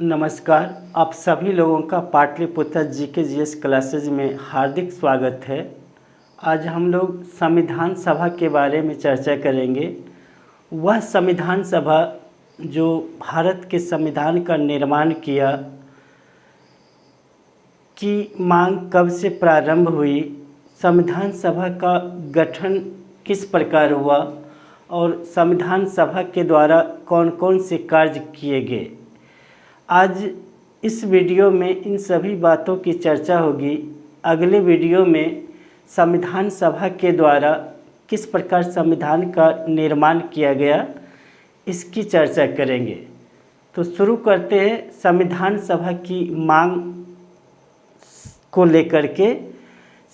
नमस्कार। आप सभी लोगों का पाटलिपुत्र जीके जीएस क्लासेज में हार्दिक स्वागत है। आज हम लोग संविधान सभा के बारे में चर्चा करेंगे। वह संविधान सभा जो भारत के संविधान का निर्माण किया, की मांग कब से प्रारंभ हुई, संविधान सभा का गठन किस प्रकार हुआ और संविधान सभा के द्वारा कौन कौन से कार्य किए गए। आज इस वीडियो में इन सभी बातों की चर्चा होगी। अगले वीडियो में संविधान सभा के द्वारा किस प्रकार संविधान का निर्माण किया गया, इसकी चर्चा करेंगे। तो शुरू करते हैं संविधान सभा की मांग को लेकर के।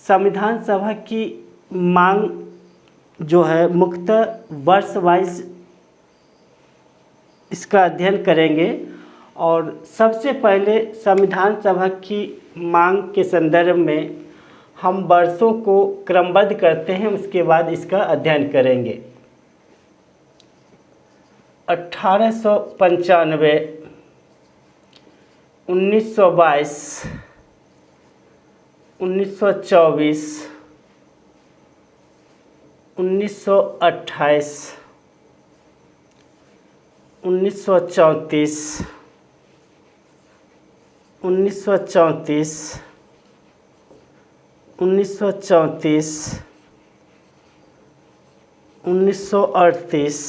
संविधान सभा की मांग जो है मुख्यतः वर्ष वाइज इसका अध्ययन करेंगे और सबसे पहले संविधान सभा की मांग के संदर्भ में हम वर्षों को क्रमबद्ध करते हैं, उसके बाद इसका अध्ययन करेंगे। 1895, 1922, 1924, 1928, 1934, 1934, 1938, 1938,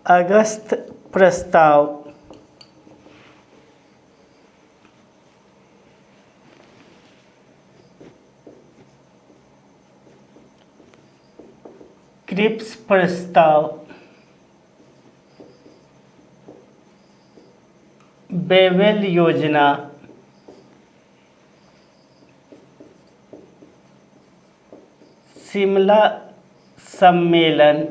अगस्त प्रस्ताव, क्रिप्स प्रस्ताव, बेवेल योजना, शिमला सम्मेलन,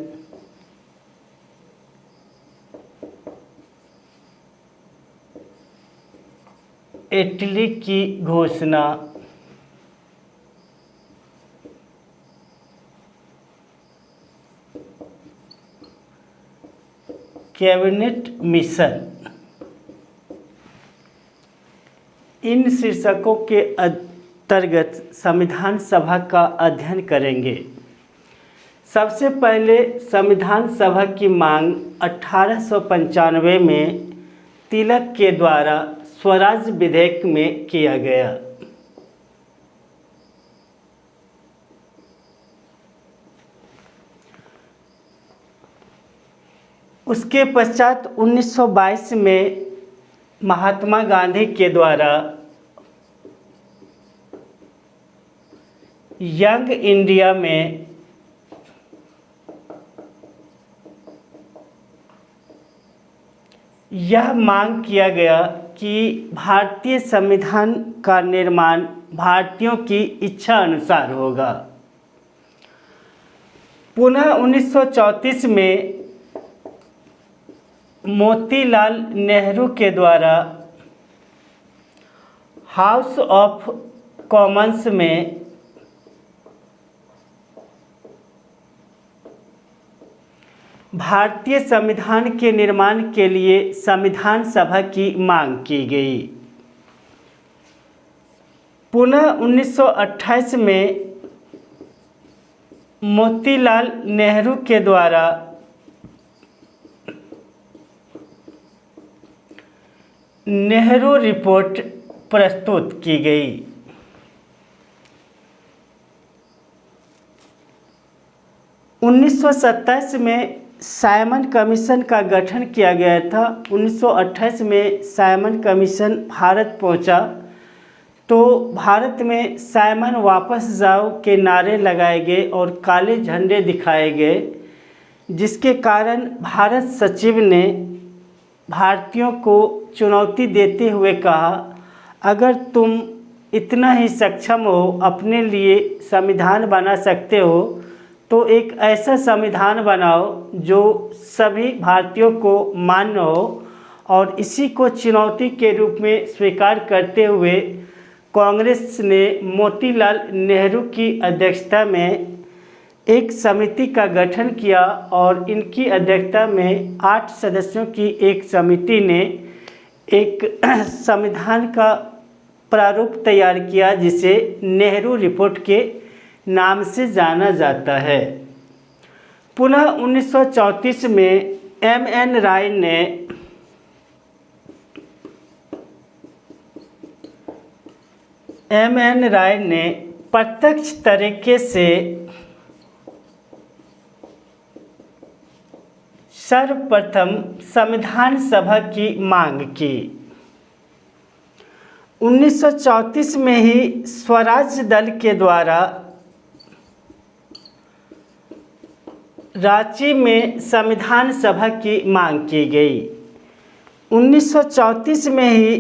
इटली की घोषणा, कैबिनेट मिशन। इन शीर्षकों के अंतर्गत संविधान सभा का अध्ययन करेंगे। सबसे पहले संविधान सभा की मांग 1895 में तिलक के द्वारा स्वराज विधेयक में किया गया। उसके पश्चात 1922 में महात्मा गांधी के द्वारा यंग इंडिया में यह मांग किया गया कि भारतीय संविधान का निर्माण भारतीयों की इच्छा अनुसार होगा। पुनः 1934 में मोतीलाल नेहरू के द्वारा हाउस ऑफ कॉमन्स में भारतीय संविधान के निर्माण के लिए संविधान सभा की मांग की गई। पुनः 1928 में मोतीलाल नेहरू के द्वारा नेहरू रिपोर्ट प्रस्तुत की गई। 1927 में साइमन कमीशन का गठन किया गया था। 1928 में साइमन कमीशन भारत पहुंचा तो भारत में साइमन वापस जाओ के नारे लगाए गए और काले झंडे दिखाए गए, जिसके कारण भारत सचिव ने भारतीयों को चुनौती देते हुए कहा, अगर तुम इतना ही सक्षम हो, अपने लिए संविधान बना सकते हो, तो एक ऐसा संविधान बनाओ जो सभी भारतीयों को मान्य हो। और इसी को चुनौती के रूप में स्वीकार करते हुए कांग्रेस ने मोतीलाल नेहरू की अध्यक्षता में एक समिति का गठन किया और इनकी अध्यक्षता में 8 सदस्यों की एक समिति ने एक संविधान का प्रारूप तैयार किया जिसे नेहरू रिपोर्ट के नाम से जाना जाता है। पुनः 1934 में एम.एन. राय ने प्रत्यक्ष तरीके से सर्वप्रथम संविधान सभा की मांग की। 1934 में ही स्वराज दल के द्वारा रांची में संविधान सभा की मांग की गई। 1934 में ही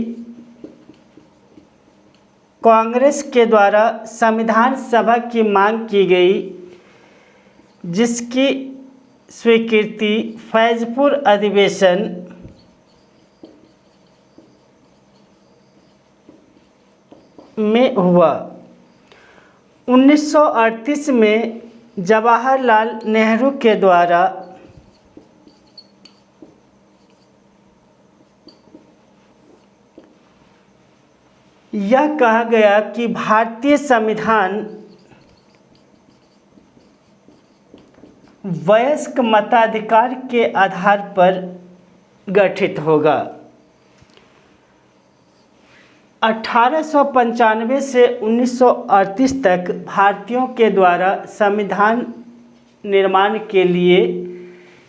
कांग्रेस के द्वारा संविधान सभा की मांग की गई, जिसकी स्वीकृति फैजपुर अधिवेशन में हुआ। 1938 में जवाहरलाल नेहरू के द्वारा यह कहा गया कि भारतीय संविधान वयस्क मताधिकार के आधार पर गठित होगा। 1895 से 1938 तक भारतीयों के द्वारा संविधान निर्माण के लिए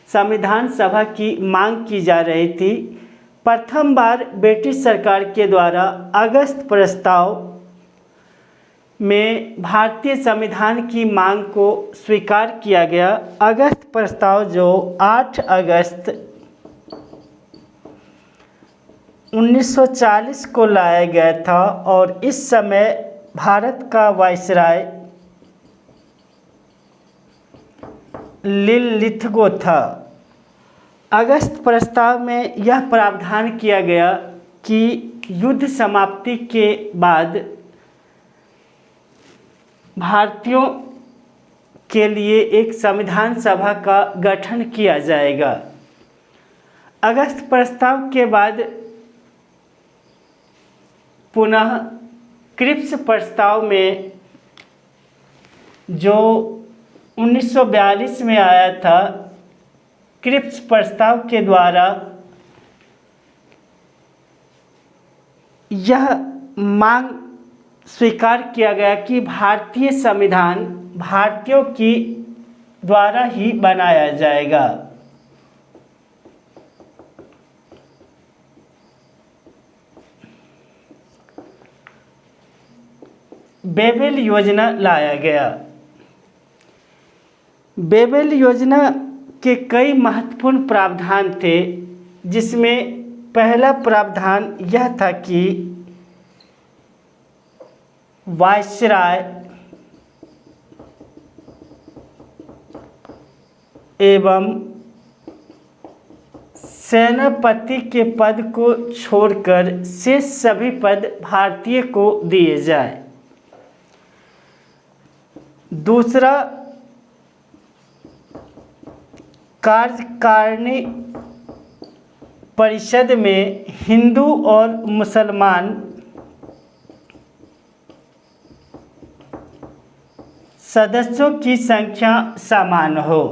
संविधान सभा की मांग की जा रही थी। प्रथम बार ब्रिटिश सरकार के द्वारा अगस्त प्रस्ताव में भारतीय संविधान की मांग को स्वीकार किया गया। अगस्त प्रस्ताव जो 8 अगस्त 1940 को लाया गया था और इस समय भारत का वायसराय लिलिथगो था। अगस्त प्रस्ताव में यह प्रावधान किया गया कि युद्ध समाप्ति के बाद भारतीयों के लिए एक संविधान सभा का गठन किया जाएगा। अगस्त प्रस्ताव के बाद पुनः क्रिप्स प्रस्ताव में जो 1942 में आया था, क्रिप्स प्रस्ताव के द्वारा यह मांग स्वीकार किया गया कि भारतीय संविधान भारतीयों की द्वारा ही बनाया जाएगा। बेबेल योजना लाया गया। बेबेल योजना के कई महत्वपूर्ण प्रावधान थे, जिसमें पहला प्रावधान यह था कि वायसराय एवं सेनापति के पद को छोड़कर शेष सभी पद भारतीय को दिए जाए। दूसरा, कार्यकारिणी परिषद में हिंदू और मुसलमान सदस्यों की संख्या समान हो।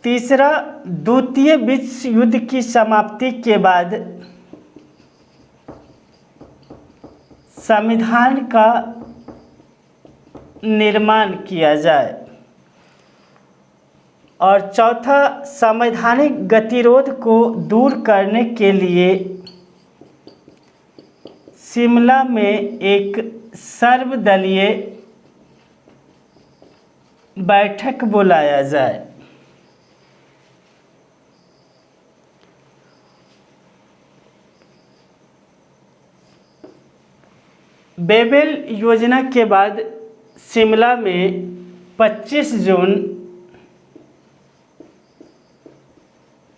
तीसरा, द्वितीय विश्व युद्ध की समाप्ति के बाद संविधान का निर्माण किया जाए। और चौथा, संवैधानिक गतिरोध को दूर करने के लिए शिमला में एक सर्वदलीय बैठक बुलाया जाए। बेबेल योजना के बाद शिमला में 25 जून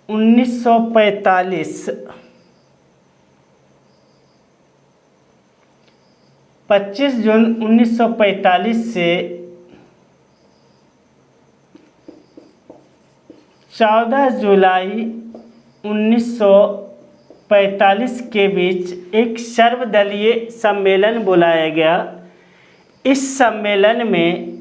1945 25 जून 1945 से 14 जुलाई 1945 के बीच एक सर्वदलीय सम्मेलन बुलाया गया। इस सम्मेलन में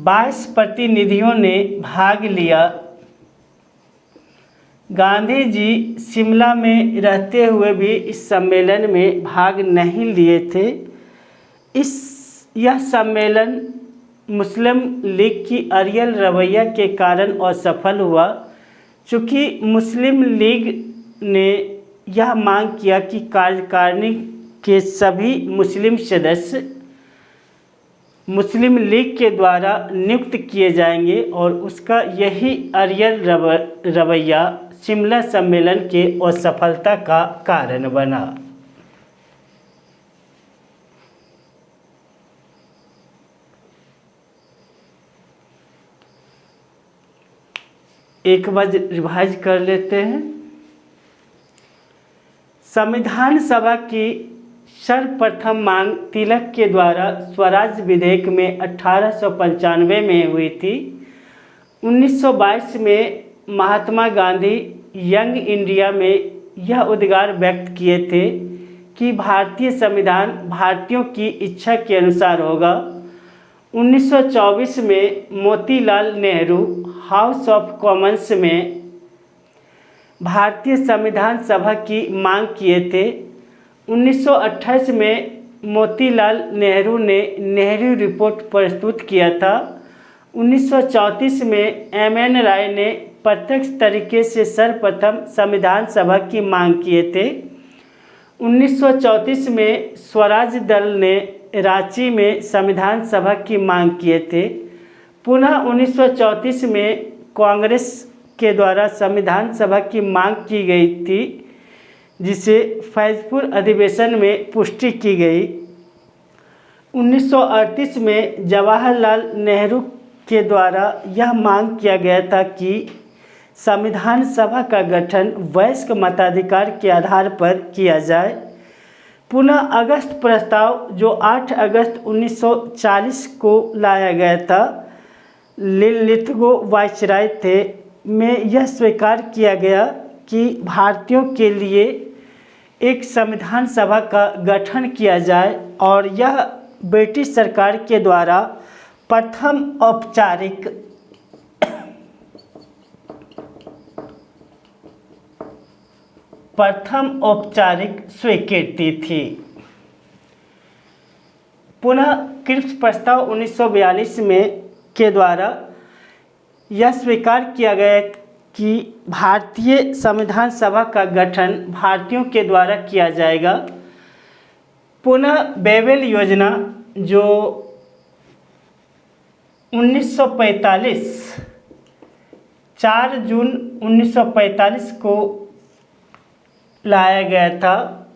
22 प्रतिनिधियों ने भाग लिया। गांधी जी शिमला में रहते हुए भी इस सम्मेलन में भाग नहीं लिए थे। यह सम्मेलन मुस्लिम लीग की अड़ियल रवैया के कारण असफल हुआ, चूँकि मुस्लिम लीग ने यह मांग किया कि कार्यकारिणी के सभी मुस्लिम सदस्य मुस्लिम लीग के द्वारा नियुक्त किए जाएंगे और उसका यही अड़ियल रवैया शिमला सम्मेलन के असफलता का कारण बना। एक बार रिवाइज कर लेते हैं। संविधान सभा की सर्वप्रथम मांग तिलक के द्वारा स्वराज विधेयक में 1895 में हुई थी। 1922 में महात्मा गांधी यंग इंडिया में यह उद्गार व्यक्त किए थे कि भारतीय संविधान भारतीयों की इच्छा के अनुसार होगा। 1924 में Motilal Nehru house of Commons में भारतीय संविधान सभा की मांग किए थे। 1928 में मोतीलाल नेहरू ने नेहरू रिपोर्ट प्रस्तुत किया था। 1934 में एम.एन. राय ने प्रत्यक्ष तरीके से सर्वप्रथम संविधान सभा की मांग किए थे। 1934 में स्वराज दल ने रांची में संविधान सभा की मांग किए थे। पुनः 1934 में कांग्रेस के द्वारा संविधान सभा की मांग की गई थी, जिसे फैजपुर अधिवेशन में पुष्टि की गई। 1938 में जवाहरलाल नेहरू के द्वारा यह मांग किया गया था कि संविधान सभा का गठन वयस्क मताधिकार के आधार पर किया जाए। पुनः अगस्त प्रस्ताव जो 8 अगस्त 1940 को लाया गया था, लिनलिथगो वायसराय थे, में यह स्वीकार किया गया कि भारतीयों के लिए एक संविधान सभा का गठन किया जाए और यह ब्रिटिश सरकार के द्वारा प्रथम औपचारिक स्वीकृति थी। पुनः क्रिप्स प्रस्ताव 1942 में के द्वारा यह स्वीकार किया गया कि भारतीय संविधान सभा का गठन भारतीयों के द्वारा किया जाएगा। पुनः बेबेल योजना जो 4 जून 1945 को लाया गया था,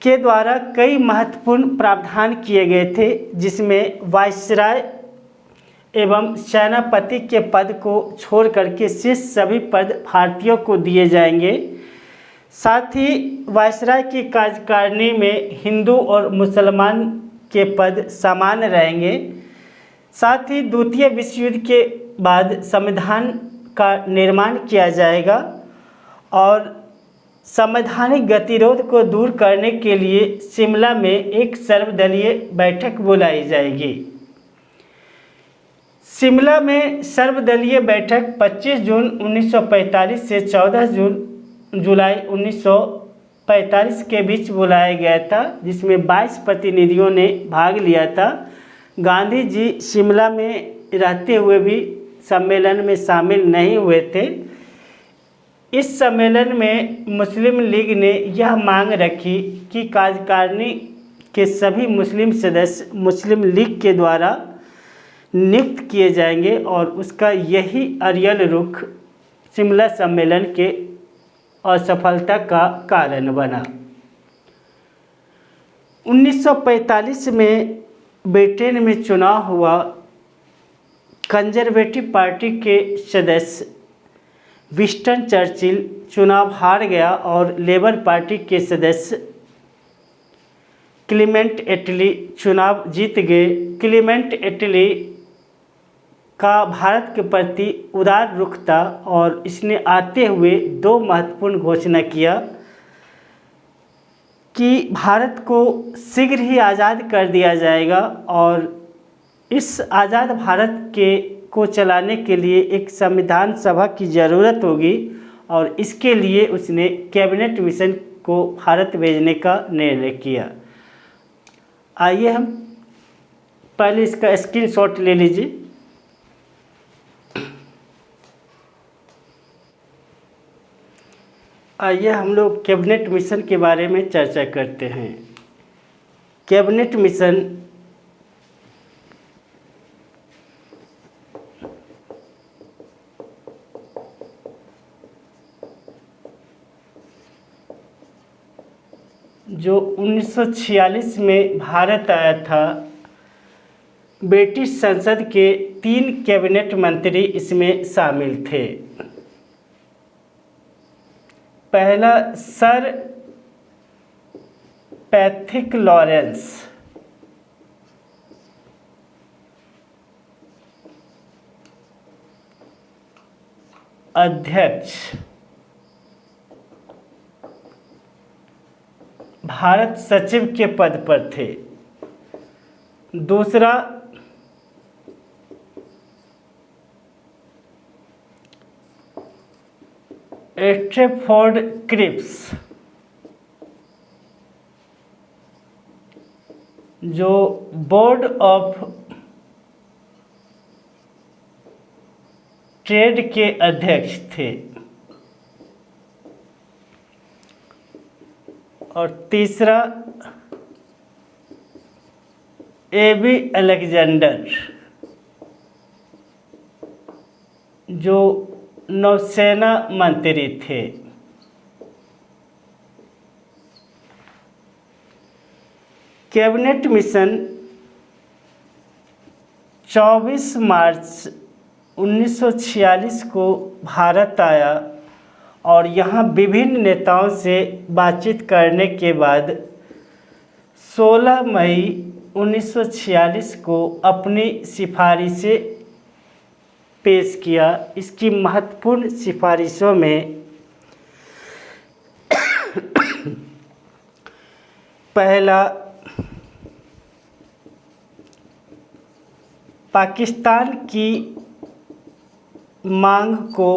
के द्वारा कई महत्वपूर्ण प्रावधान किए गए थे, जिसमें वायसराय एवं सेनापति के पद को छोड़ करके शेष सभी पद भारतीयों को दिए जाएंगे। साथ ही वायसराय की कार्यकारिणी में हिंदू और मुसलमान के पद समान रहेंगे। साथ ही द्वितीय विश्व युद्ध के बाद संविधान का निर्माण किया जाएगा और संवैधानिक गतिरोध को दूर करने के लिए शिमला में एक सर्वदलीय बैठक बुलाई जाएगी। शिमला में सर्वदलीय बैठक 25 जून 1945 से 14 जुलाई 1945 के बीच बुलाया गया था, जिसमें 22 प्रतिनिधियों ने भाग लिया था। गांधी जी शिमला में रहते हुए भी सम्मेलन में शामिल नहीं हुए थे। इस सम्मेलन में मुस्लिम लीग ने यह मांग रखी कि कार्यकारिणी के सभी मुस्लिम सदस्य मुस्लिम लीग के द्वारा नियुक्त किए जाएंगे और उसका यही अड़ियल रुख शिमला सम्मेलन के असफलता का कारण बना। 1945 में ब्रिटेन में चुनाव हुआ। कंजर्वेटिव पार्टी के सदस्य विंस्टन चर्चिल चुनाव हार गया और लेबर पार्टी के सदस्य क्लीमेंट एटली चुनाव जीत गए। क्लीमेंट एटली का भारत के प्रति उदार रुख था और इसने आते हुए दो महत्वपूर्ण घोषणा किया कि भारत को शीघ्र ही आज़ाद कर दिया जाएगा और इस आज़ाद भारत को चलाने के लिए एक संविधान सभा की ज़रूरत होगी और इसके लिए उसने कैबिनेट मिशन को भारत भेजने का निर्णय किया। आइए हम पहले इसका स्क्रीनशॉट ले लीजिए। आइए हम लोग कैबिनेट मिशन के बारे में चर्चा करते हैं। कैबिनेट मिशन जो 1946 में भारत आया था, ब्रिटिश संसद के 3 कैबिनेट मंत्री इसमें शामिल थे। पहला सर पैथिक लॉरेंस, अध्यक्ष, भारत सचिव के पद पर थे। दूसरा स्ट्रैफोर्ड क्रिप्स, जो बोर्ड ऑफ ट्रेड के अध्यक्ष थे। और तीसरा एबी अलेक्जेंडर, जो नौसेना मंत्री थे। कैबिनेट मिशन 24 मार्च 1946 को भारत आया और यहाँ विभिन्न नेताओं से बातचीत करने के बाद 16 मई 1946 को अपनी सिफारिशें पेश किया। इसकी महत्वपूर्ण सिफारिशों में पहला, पाकिस्तान की मांग को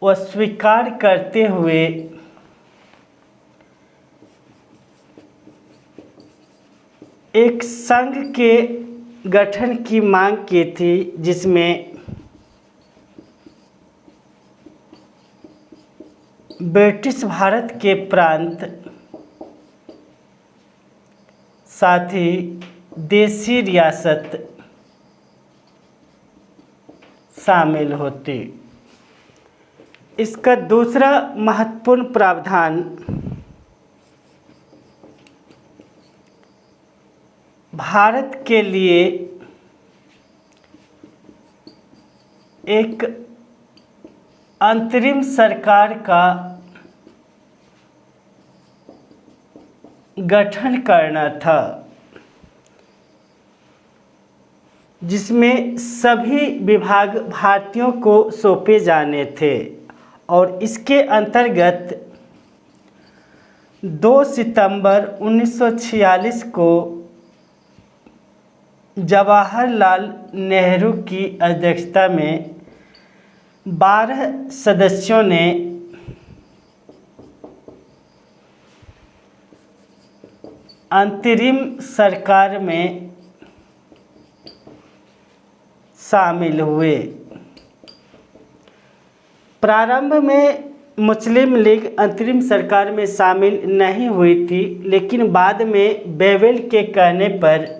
अस्वीकार करते हुए एक संघ के गठन की मांग की थी, जिसमें ब्रिटिश भारत के प्रांत, साथ ही देशी रियासत शामिल होती। इसका दूसरा महत्वपूर्ण प्रावधान भारत के लिए एक अंतरिम सरकार का गठन करना था, जिसमें सभी विभाग भारतीयों को सौंपे जाने थे और इसके अंतर्गत 2 सितंबर 1946 को जवाहरलाल नेहरू की अध्यक्षता में 12 सदस्यों ने अंतरिम सरकार में शामिल हुए। प्रारंभ में मुस्लिम लीग अंतरिम सरकार में शामिल नहीं हुई थी, लेकिन बाद में बेवेल के कहने पर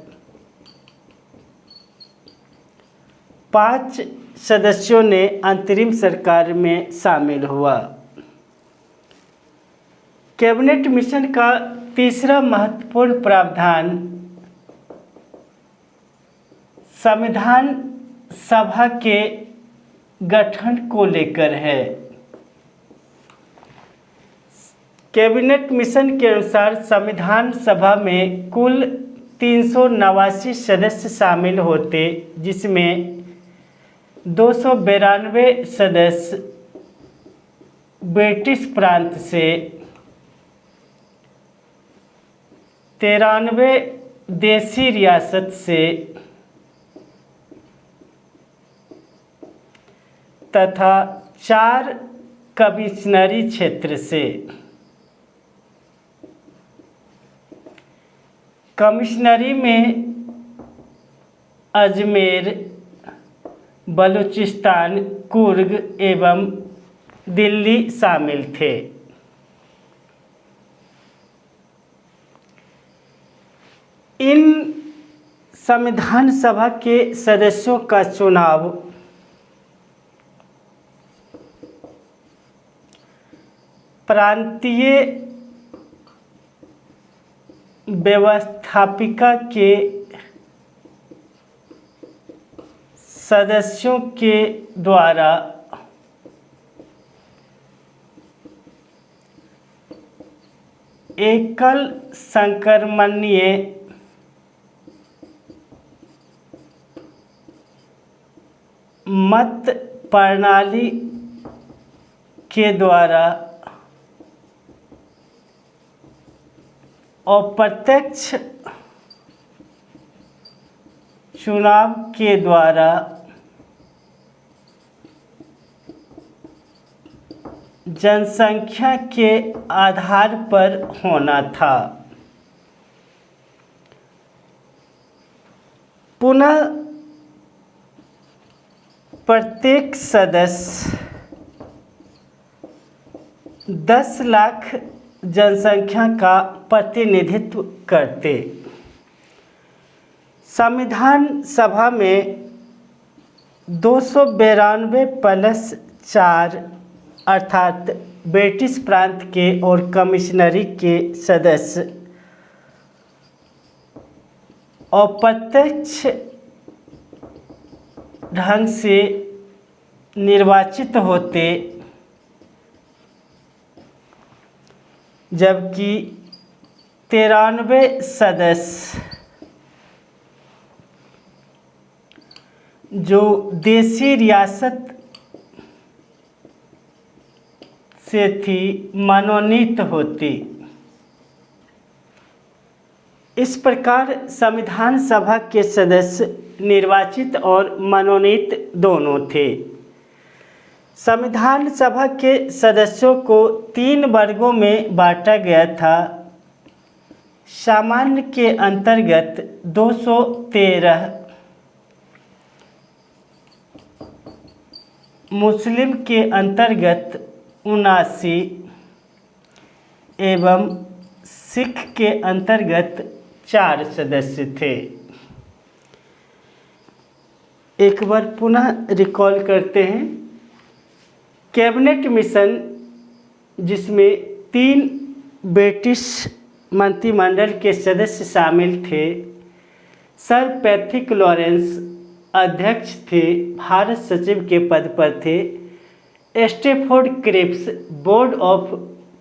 5 सदस्यों ने अंतरिम सरकार में शामिल हुआ। कैबिनेट मिशन का तीसरा महत्वपूर्ण प्रावधान संविधान सभा के गठन को लेकर है। कैबिनेट मिशन के अनुसार संविधान सभा में कुल 389 सदस्य शामिल होते, जिसमें 292 सदस्य ब्रिटिश प्रांत से, 93 देसी रियासत से तथा 4 कमिश्नरी क्षेत्र से। कमिश्नरी में अजमेर, बलूचिस्तान, कुर्ग एवं दिल्ली शामिल थे। इन संविधान सभा के सदस्यों का चुनाव प्रांतीय व्यवस्थापिका के सदस्यों के द्वारा एकल संक्रमणीय मत प्रणाली के द्वारा अप्रत्यक्ष चुनाव के द्वारा जनसंख्या के आधार पर होना था। पुनः प्रत्येक सदस्य 10 लाख जनसंख्या का प्रतिनिधित्व करते। संविधान सभा में 292 प्लस 4 अर्थात ब्रिटिश प्रांत के और कमिश्नरी के सदस्य अप्रत्यक्ष ढंग से निर्वाचित होते, जबकि 93 सदस्य जो देसी रियासत से थी मनोनीत होती। इस प्रकार संविधान सभा के सदस्य निर्वाचित और मनोनीत दोनों थे। संविधान सभा के सदस्यों को 3 वर्गों में बांटा गया था। सामान्य के अंतर्गत 213, मुस्लिम के अंतर्गत 79 एवं सिख के अंतर्गत 4 सदस्य थे। एक बार पुनः रिकॉल करते हैं। कैबिनेट मिशन, जिसमें 3 ब्रिटिश मंत्रिमंडल के सदस्य शामिल थे। सर पैट्रिक लॉरेंस अध्यक्ष थे, भारत सचिव के पद पर थे। Stafford Cripps Board of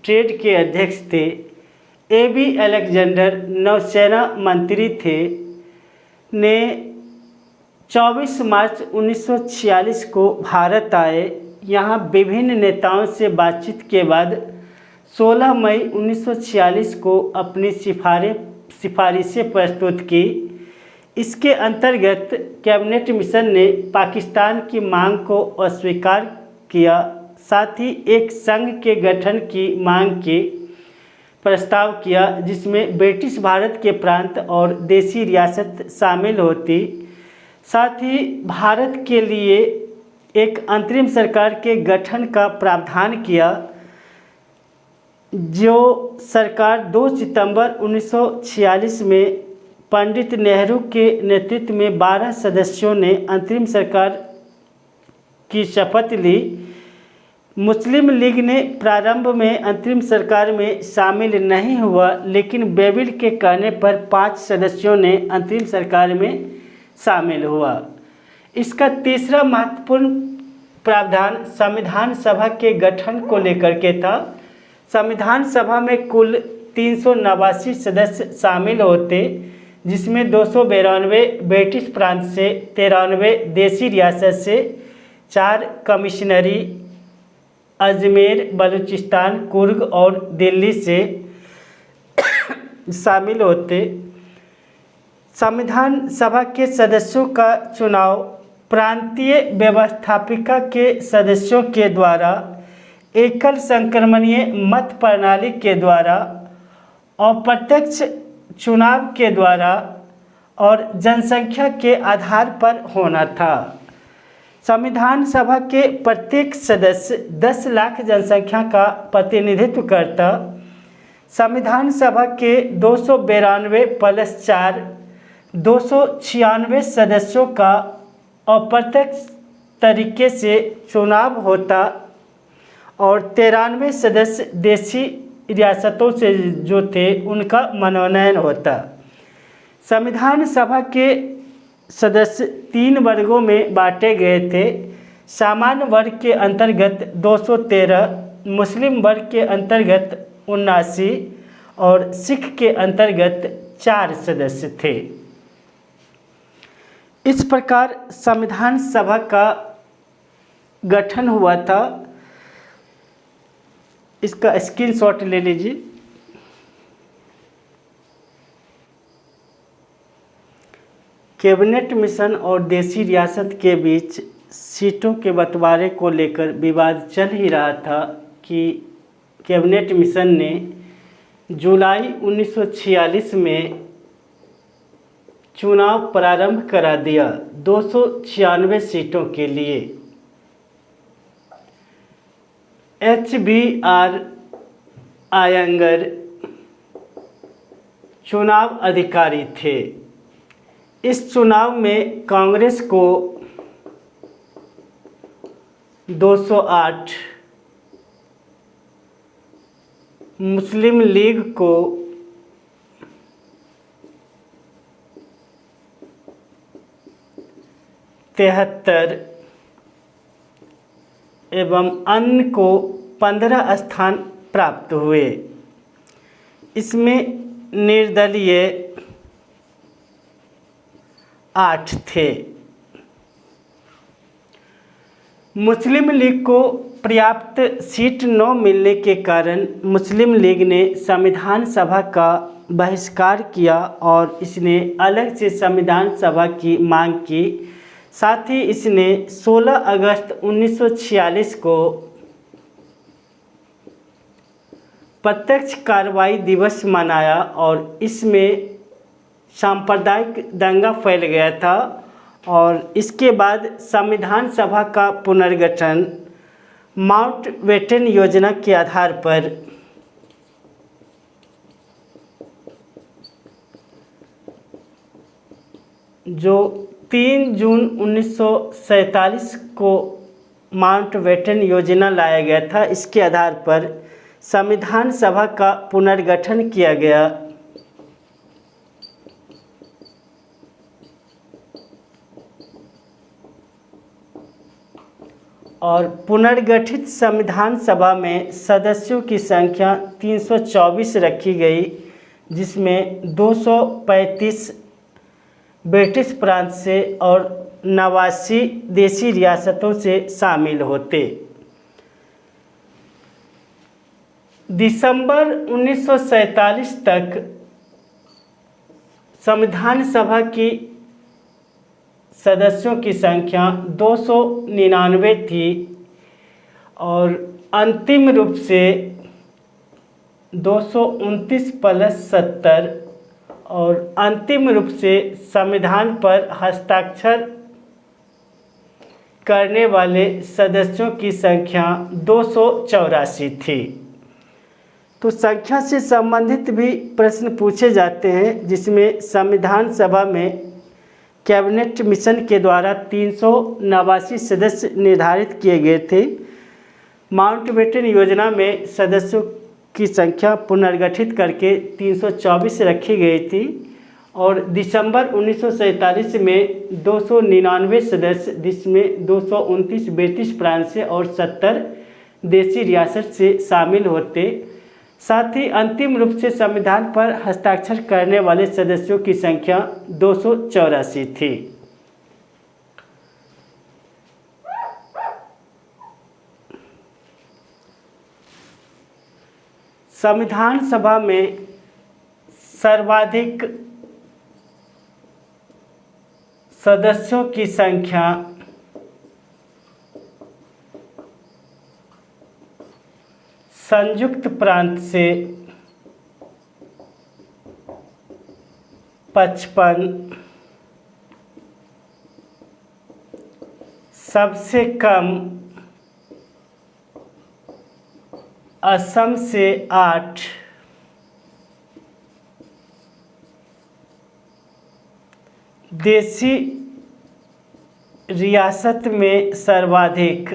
Trade के अध्यक्ष थे। एबी अलेक्जेंडर नौसेना मंत्री थे। ने 24 मार्च 1946 को भारत आए। यहाँ विभिन्न नेताओं से बातचीत के बाद 16 मई 1946 को अपनी सिफारिशें प्रस्तुत की। इसके अंतर्गत कैबिनेट मिशन ने पाकिस्तान की मांग को अस्वीकार किया, साथ ही एक संघ के गठन की मांग की प्रस्ताव किया, जिसमें ब्रिटिश भारत के प्रांत और देसी रियासत शामिल होती। साथ ही भारत के लिए एक अंतरिम सरकार के गठन का प्रावधान किया, जो सरकार 2 सितंबर 1946 में पंडित नेहरू के नेतृत्व में 12 सदस्यों ने अंतरिम सरकार की शपथ ली। मुस्लिम लीग ने प्रारंभ में अंतरिम सरकार में शामिल नहीं हुआ, लेकिन बेबिल के कहने पर 5 सदस्यों ने अंतरिम सरकार में शामिल हुआ। इसका तीसरा महत्वपूर्ण प्रावधान संविधान सभा के गठन को लेकर के था। संविधान सभा में कुल 389 सदस्य शामिल होते, जिसमें 292 ब्रिटिश प्रांत से, 93 देसी रियासत से, 4 कमिश्नरी अजमेर, बलूचिस्तान, कुर्ग और दिल्ली से शामिल होते। संविधान सभा के सदस्यों का चुनाव प्रांतीय व्यवस्थापिका के सदस्यों के द्वारा एकल संक्रमणीय मत प्रणाली के द्वारा, अप्रत्यक्ष चुनाव के द्वारा और जनसंख्या के आधार पर होना था। संविधान सभा के प्रत्येक सदस्य 10 लाख जनसंख्या का प्रतिनिधित्व करता। संविधान सभा के 292 + 4 296 सदस्यों का अप्रत्यक्ष तरीके से चुनाव होता और 93 सदस्य देसी रियासतों से जो थे उनका मनोनयन होता। संविधान सभा के सदस्य 3 वर्गों में बांटे गए थे। सामान्य वर्ग के अंतर्गत 213, मुस्लिम वर्ग के अंतर्गत 79 और सिख के अंतर्गत 4 सदस्य थे। इस प्रकार संविधान सभा का गठन हुआ था। इसका स्क्रीनशॉट ले लीजिए। कैबिनेट मिशन और देसी रियासत के बीच सीटों के बंटवारे को लेकर विवाद चल ही रहा था कि कैबिनेट मिशन ने जुलाई 1946 में चुनाव प्रारंभ करा दिया 296 सीटों के लिए। HBR आयंगर चुनाव अधिकारी थे। इस चुनाव में कांग्रेस को 208, मुस्लिम लीग को 73 एवं अन्य को 15 स्थान प्राप्त हुए। इसमें निर्दलीय 8 थे। मुस्लिम लीग को पर्याप्त सीट न मिलने के कारण मुस्लिम लीग ने संविधान सभा का बहिष्कार किया और इसने अलग से संविधान सभा की मांग की। साथ ही इसने 16 अगस्त 1946 को प्रत्यक्ष कार्रवाई दिवस मनाया और इसमें सांप्रदायिक दंगा फैल गया था और इसके बाद संविधान सभा का पुनर्गठन माउंटबेटन योजना के आधार पर जो 3 जून 1947 को माउंटबेटन योजना लाया गया था, इसके आधार पर संविधान सभा का पुनर्गठन किया गया। और पुनर्गठित संविधान सभा में सदस्यों की संख्या 324 रखी गई, जिसमें 235 ब्रिटिश प्रांत से और 89 देसी रियासतों से शामिल होते। दिसंबर 1947 तक संविधान सभा की सदस्यों की संख्या 299 थी और अंतिम रूप से 229 + 70 और अंतिम रूप से संविधान पर हस्ताक्षर करने वाले सदस्यों की संख्या 284 थी। तो संख्या से संबंधित भी प्रश्न पूछे जाते हैं, जिसमें संविधान सभा में कैबिनेट मिशन के द्वारा 389 सदस्य निर्धारित किए गए थे। माउंटबेटन योजना में सदस्यों की संख्या पुनर्गठित करके 324 रखी गई थी और दिसंबर 1947 में 299 सदस्य, जिसमें 229 ब्रिटिश प्रांत से और 70 देशी रियासत से शामिल होते। साथ ही अंतिम रूप से संविधान पर हस्ताक्षर करने वाले सदस्यों की संख्या 284 थी। संविधान सभा में सर्वाधिक सदस्यों की संख्या संयुक्त प्रांत से 55, सबसे कम असम से 8, देशी रियासत में सर्वाधिक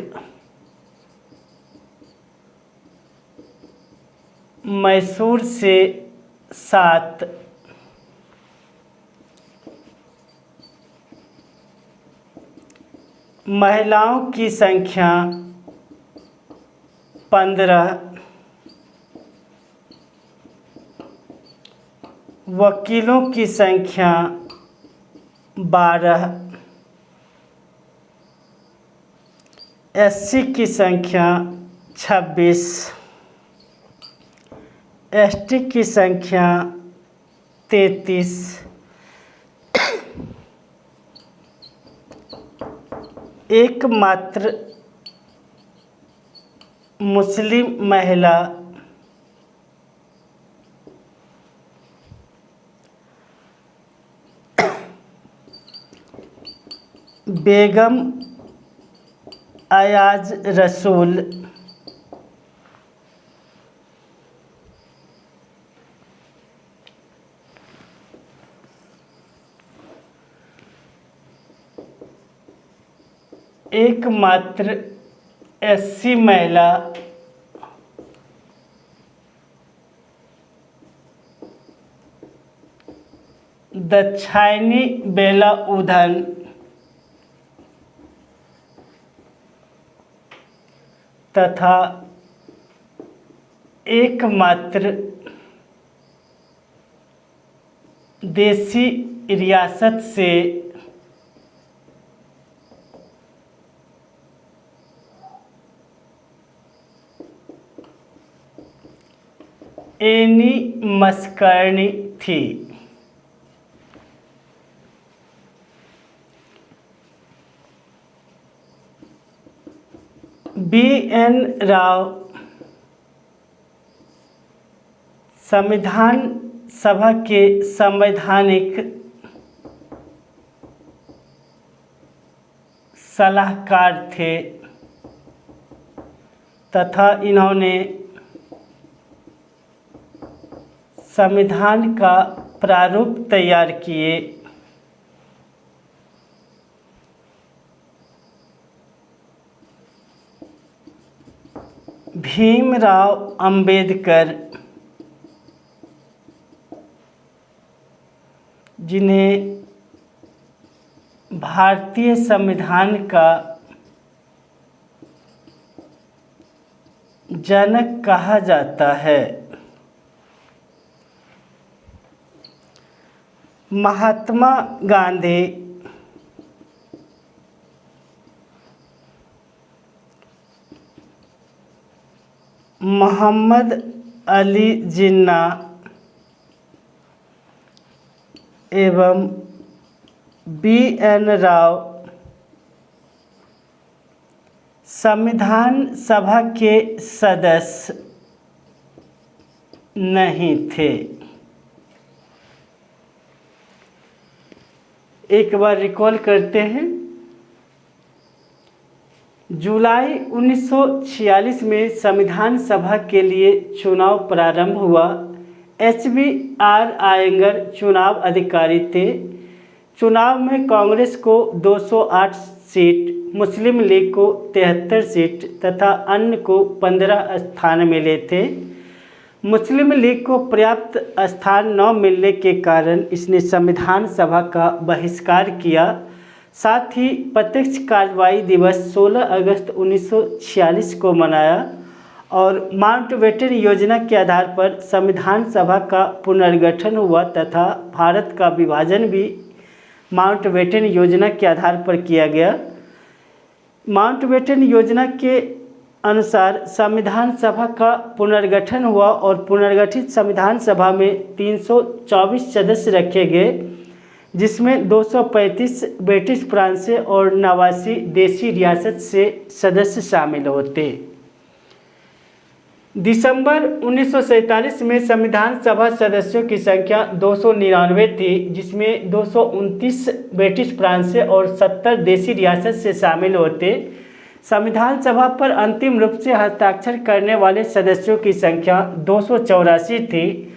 मैसूर से 7, महिलाओं की संख्या 15, वकीलों की संख्या 12, एससी की संख्या 26, एसटी की संख्या 33, एकमात्र मुस्लिम महिला बेगम अयाज रसूल एकमात्र एससी महिला दाक्षायणी बेलाउधन तथा एकमात्र देशी रियासत से एनी मस्कर्णी थी। BN राव संविधान सभा के संवैधानिक सलाहकार थे तथा इन्होंने संविधान का प्रारूप तैयार किए। भीमराव अंबेडकर, जिन्हें भारतीय संविधान का जनक कहा जाता है। महात्मा गांधी, मोहम्मद अली जिन्ना एवं BN राव संविधान सभा के सदस्य नहीं थे। एक बार रिकॉल करते हैं। जुलाई 1946 में संविधान सभा के लिए चुनाव प्रारंभ हुआ। HBR आयंगर चुनाव अधिकारी थे। चुनाव में कांग्रेस को 208 सीट, मुस्लिम लीग को 73 सीट तथा अन्य को 15 स्थान मिले थे। मुस्लिम लीग को पर्याप्त स्थान न मिलने के कारण इसने संविधान सभा का बहिष्कार किया। साथ ही प्रत्यक्ष कार्रवाई दिवस 16 अगस्त 1946 को मनाया और माउंटबेटन योजना के आधार पर संविधान सभा का पुनर्गठन हुआ तथा भारत का विभाजन भी माउंटबेटन योजना के आधार पर किया गया। माउंटबेटन योजना के अनुसार संविधान सभा का पुनर्गठन हुआ और पुनर्गठित संविधान सभा में 324 सदस्य रखे गए, जिसमें 235 ब्रिटिश प्रांत से और 89 देशी रियासत से सदस्य शामिल होते। दिसंबर 1947 में संविधान सभा सदस्यों की संख्या 299 थी, जिसमें 229 ब्रिटिश प्रांत से और 70 देशी रियासत से शामिल होते। संविधान सभा पर अंतिम रूप से हस्ताक्षर करने वाले सदस्यों की संख्या 284 थी।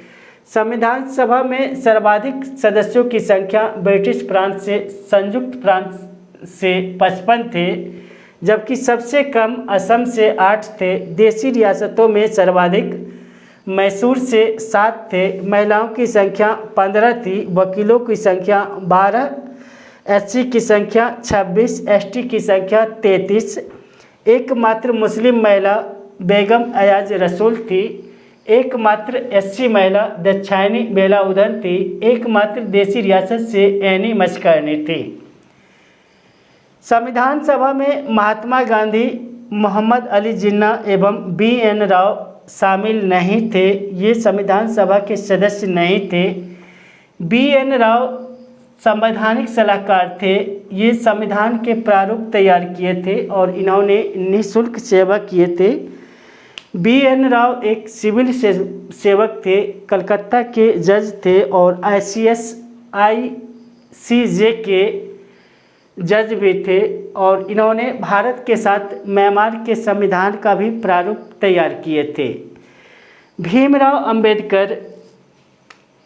संविधान सभा में सर्वाधिक सदस्यों की संख्या ब्रिटिश प्रांत से संयुक्त प्रांत से 55 थे, जबकि सबसे कम असम से 8 थे। देशी रियासतों में सर्वाधिक मैसूर से 7 थे। महिलाओं की संख्या 15 थी, वकीलों की संख्या 12, एससी की संख्या 26, एसटी की संख्या 33। एकमात्र मुस्लिम महिला बेगम अयाज रसूल थी। एकमात्र एससी महिला दक्षायनी बेलाउदन थी। एकमात्र देशी रियासत से एनी मस्करनी थी। संविधान सभा में महात्मा गांधी, मोहम्मद अली जिन्ना एवं BN राव शामिल नहीं थे। ये संविधान सभा के सदस्य नहीं थे। BN राव संवैधानिक सलाहकार थे। ये संविधान के प्रारूप तैयार किए थे और इन्होंने निःशुल्क सेवा किए थे। BN राव एक सिविल सेवक थे, कलकत्ता के जज थे और ICJ के जज भी थे और इन्होंने भारत के साथ म्यांमार के संविधान का भी प्रारूप तैयार किए थे। भीमराव अंबेडकर,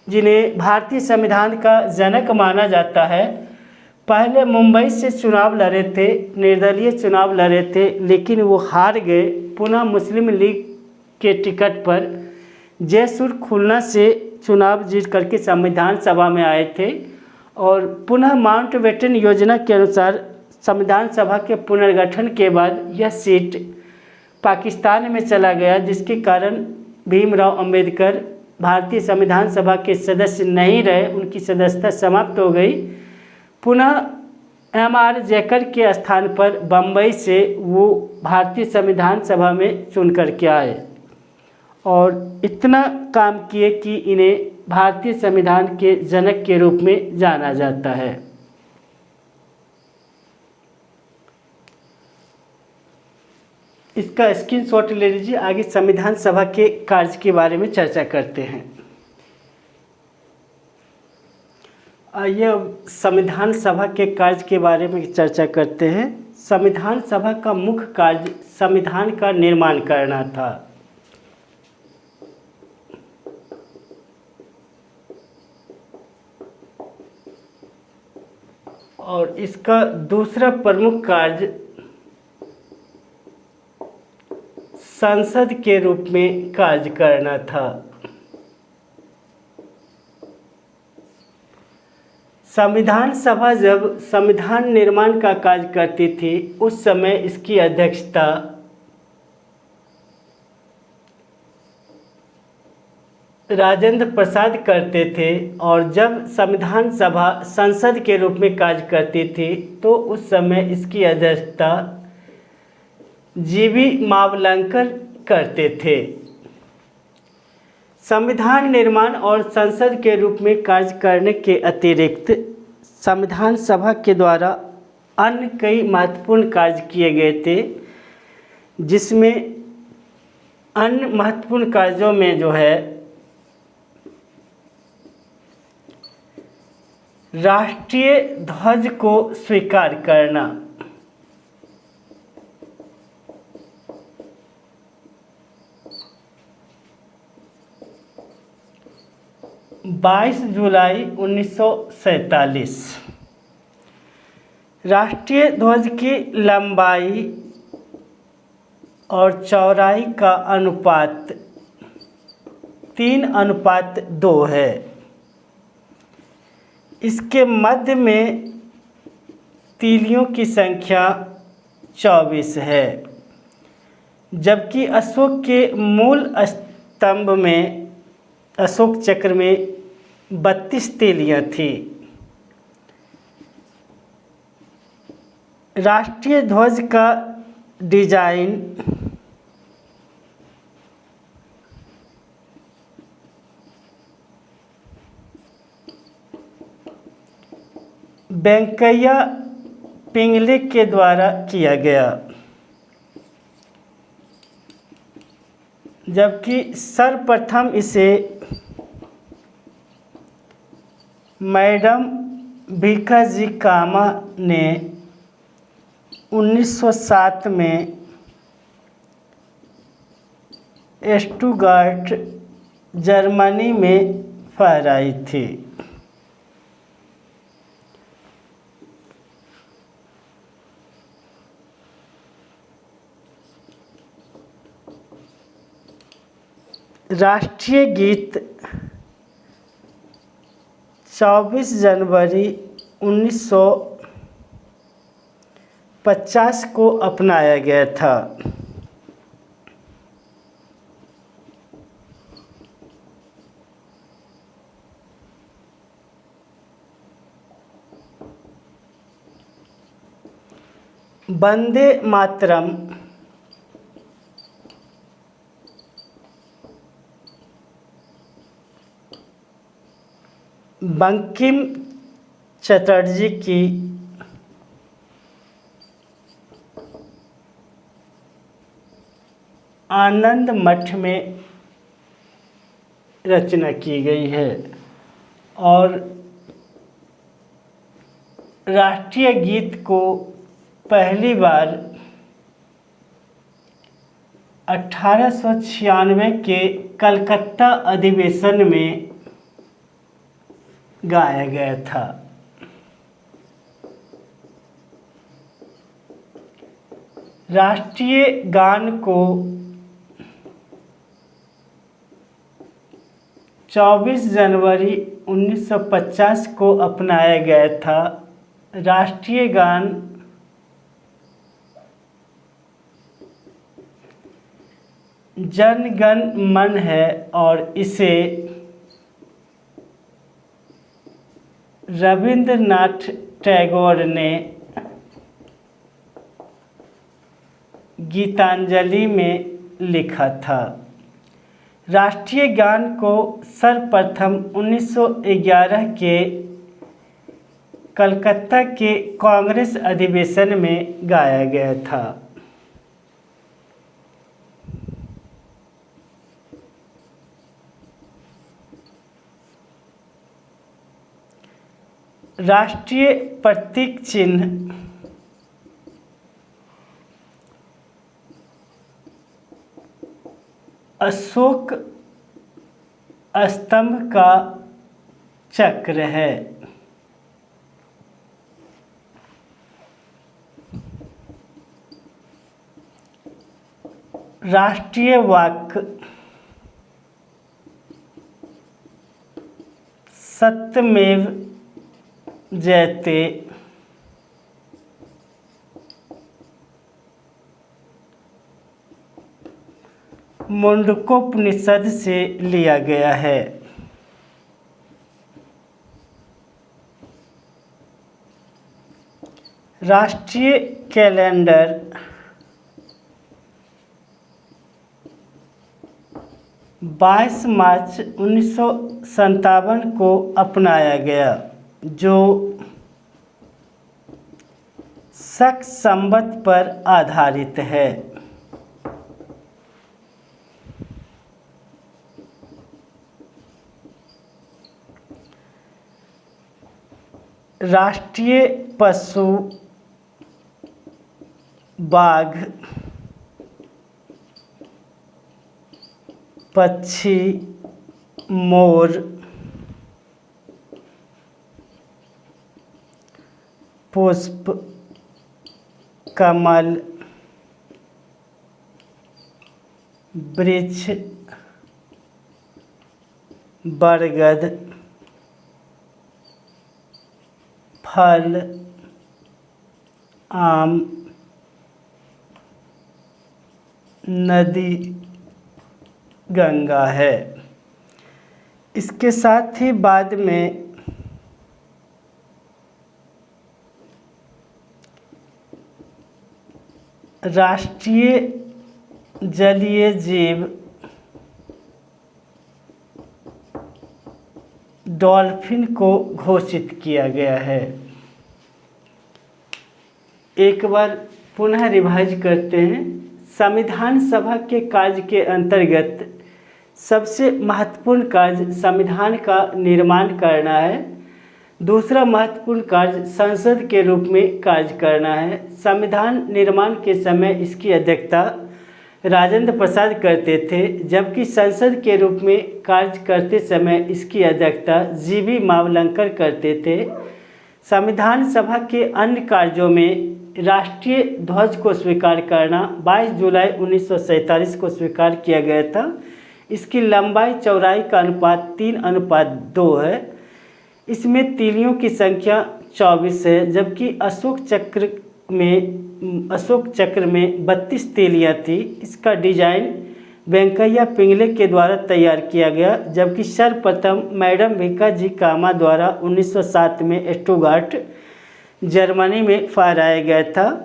जिन्हें भारतीय संविधान का जनक माना जाता है, पहले मुंबई से चुनाव लड़े थे, निर्दलीय चुनाव लड़े थे, लेकिन वो हार गए। पुनः मुस्लिम लीग के टिकट पर जयसुर खुलना से चुनाव जीत करके संविधान सभा में आए थे और पुनः माउंटबेटन योजना के अनुसार संविधान सभा के पुनर्गठन के बाद यह सीट पाकिस्तान में चला गया, जिसके कारण भीमराव अंबेडकर भारतीय संविधान सभा के सदस्य नहीं रहे, उनकी सदस्यता समाप्त हो गई। पुनः MR जैकर के स्थान पर बम्बई से वो भारतीय संविधान सभा में चुन कर के आए और इतना काम किए कि इन्हें भारतीय संविधान के जनक के रूप में जाना जाता है। इसका स्क्रीनशॉट ले लीजिए। आगे संविधान सभा के कार्य के बारे में चर्चा करते हैं। आइए संविधान सभा के कार्य के बारे में चर्चा करते हैं। संविधान सभा का मुख्य कार्य संविधान का निर्माण करना था। और इसका दूसरा प्रमुख कार्य संसद के रूप में कार्य करना था। संविधान सभा जब संविधान निर्माण का कार्य करती थी, उस समय इसकी अध्यक्षता राजेंद्र प्रसाद करते थे और जब संविधान सभा संसद के रूप में कार्य करती थी तो उस समय इसकी अध्यक्षता GV मावलंकर करते थे। संविधान निर्माण और संसद के रूप में कार्य करने के अतिरिक्त संविधान सभा के द्वारा अन्य कई महत्वपूर्ण कार्य किए गए थे, जिसमें अन्य महत्वपूर्ण कार्यों में जो है राष्ट्रीय ध्वज को स्वीकार करना, 22 जुलाई 1947 राष्ट्रीय ध्वज की लंबाई और चौड़ाई का अनुपात 3:2 है। इसके मध्य में तीलियों की संख्या 24 है, जबकि अशोक के मूल स्तंभ में, अशोक चक्र में 32 तीलियां थी। राष्ट्रीय ध्वज का डिजाइन वेंकैया पिंगले के द्वारा किया गया, जबकि सर्वप्रथम इसे मैडम भीकाजी कामा ने 1907 में स्टुटगार्ट, जर्मनी में फहराई थी। राष्ट्रीय गीत 24 जनवरी 1950 को अपनाया गया था। वंदे मातरम बंकिम चटर्जी की आनंद मठ में रचना की गई है और राष्ट्रीय गीत को पहली बार 1896 के कलकत्ता अधिवेशन में गाया गया था। राष्ट्रीय गान को 24 जनवरी 1950 को अपनाया गया था। राष्ट्रीय गान जन गण मन है और इसे रविंद्रनाथ टैगोर ने गीतांजलि में लिखा था। राष्ट्रीय गान को सर्वप्रथम 1911 के कलकत्ता के कांग्रेस अधिवेशन में गाया गया था। राष्ट्रीय प्रतीक चिन्ह अशोक स्तंभ का चक्र है। राष्ट्रीय वाक्य सत्यमेव जयते। मुंडकोपनिषद से लिया गया है। राष्ट्रीय कैलेंडर 22 मार्च 1957 को अपनाया गया, जो शक संवत पर आधारित है। राष्ट्रीय पशु बाघ, पक्षी मोर, पुष्प कमल, वृक्ष बरगद, फल, आम, नदी गंगा है। इसके साथ ही बाद में राष्ट्रीय जलीय जीव डॉल्फिन को घोषित किया गया है। एक बार पुनः रिवाइज करते हैं। संविधान सभा के कार्य के अंतर्गत सबसे महत्वपूर्ण कार्य संविधान का निर्माण करना है। दूसरा महत्वपूर्ण कार्य संसद के रूप में कार्य करना है। संविधान निर्माण के समय इसकी अध्यक्षता राजेंद्र प्रसाद करते थे, जबकि संसद के रूप में कार्य करते समय इसकी अध्यक्षता जीवी मावलंकर करते थे। संविधान सभा के अन्य कार्यों में राष्ट्रीय ध्वज को स्वीकार करना 22 जुलाई 1947 को स्वीकार किया गया था। इसकी लंबाई चौड़ाई का अनुपात 3:2 है। इसमें तीलियों की संख्या 24 है, जबकि अशोक चक्र में 32 तीलियाँ थी। इसका डिजाइन वेंकैया पिंगले के द्वारा तैयार किया गया, जबकि सर्वप्रथम मैडम भिकाजी कामा द्वारा 1907 में स्टुटगार्ट जर्मनी में फहराया गया था।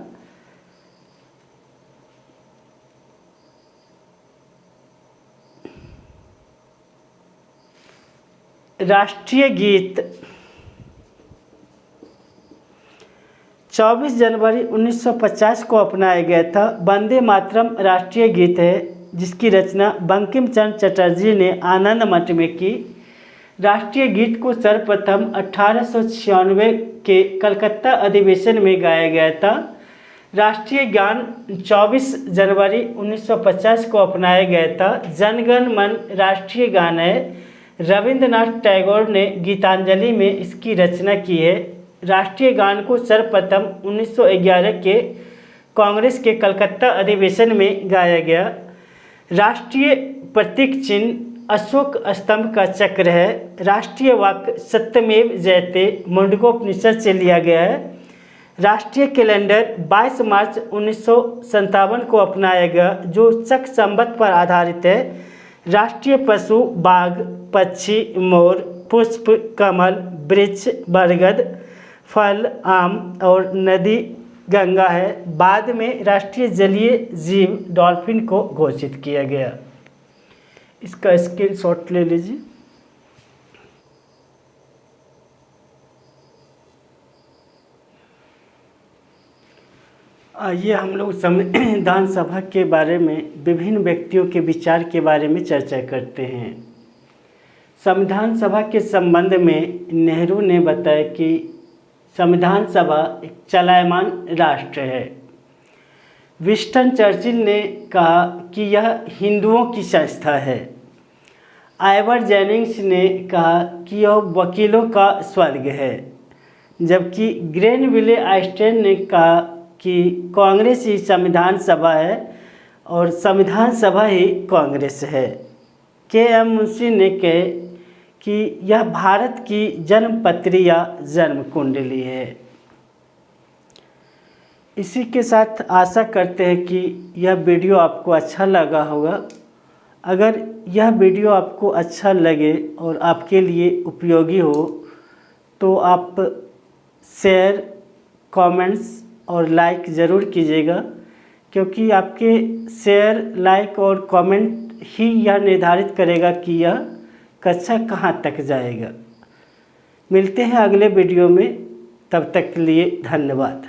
राष्ट्रीय गीत 24 जनवरी 1950 को अपनाया गया था। वंदे मातरम राष्ट्रीय गीत है, जिसकी रचना बंकिम चंद्र चटर्जी ने आनंद मठ में की। राष्ट्रीय गीत को सर्वप्रथम 1896 के कलकत्ता अधिवेशन में गाया गया था। राष्ट्रीय गान 24 जनवरी 1950 को अपनाया गया था। जनगण मन राष्ट्रीय गान है। रविंद्रनाथ टैगोर ने गीतांजलि में इसकी रचना की है। राष्ट्रीय गान को सर्वप्रथम 1911 के कांग्रेस के कलकत्ता अधिवेशन में गाया गया। राष्ट्रीय प्रतीक चिन्ह अशोक स्तंभ का चक्र है। राष्ट्रीय वाक्य सत्यमेव जयते मुंडकोपनिषद से लिया गया है। राष्ट्रीय कैलेंडर 22 मार्च 1957 को अपनाया गया, जो शक संवत पर आधारित है। राष्ट्रीय पशु बाघ, पक्षी मोर, पुष्प कमल, वृक्ष बरगद, फल आम और नदी गंगा है। बाद में राष्ट्रीय जलीय जीव डॉल्फिन को घोषित किया गया। इसका स्क्रीनशॉट ले लीजिए। आइए हम लोग संविधान सभा के बारे में विभिन्न व्यक्तियों के विचार के बारे में चर्चा करते हैं। संविधान सभा के संबंध में नेहरू ने बताया कि संविधान सभा एक चलायमान राष्ट्र है। विंस्टन चर्चिल ने कहा कि यह हिंदुओं की संस्था है। आइवर जेनिंग्स ने कहा कि यह वकीलों का स्वर्ग है, जबकि ग्रेनविले आइस्टेन ने कहा कि कांग्रेस ही संविधान सभा है और संविधान सभा ही कांग्रेस है। के.एम. मुंशी ने कहे कि यह भारत की जन्मपत्री या जन्म कुंडली है। इसी के साथ आशा करते हैं कि यह वीडियो आपको अच्छा लगा होगा। अगर यह वीडियो आपको अच्छा लगे और आपके लिए उपयोगी हो तो आप शेयर, कमेंट्स और लाइक ज़रूर कीजिएगा, क्योंकि आपके शेयर, लाइक और कमेंट ही यह निर्धारित करेगा कि यह कक्षा कहाँ तक जाएगा। मिलते हैं अगले वीडियो में, तब तक के लिए धन्यवाद।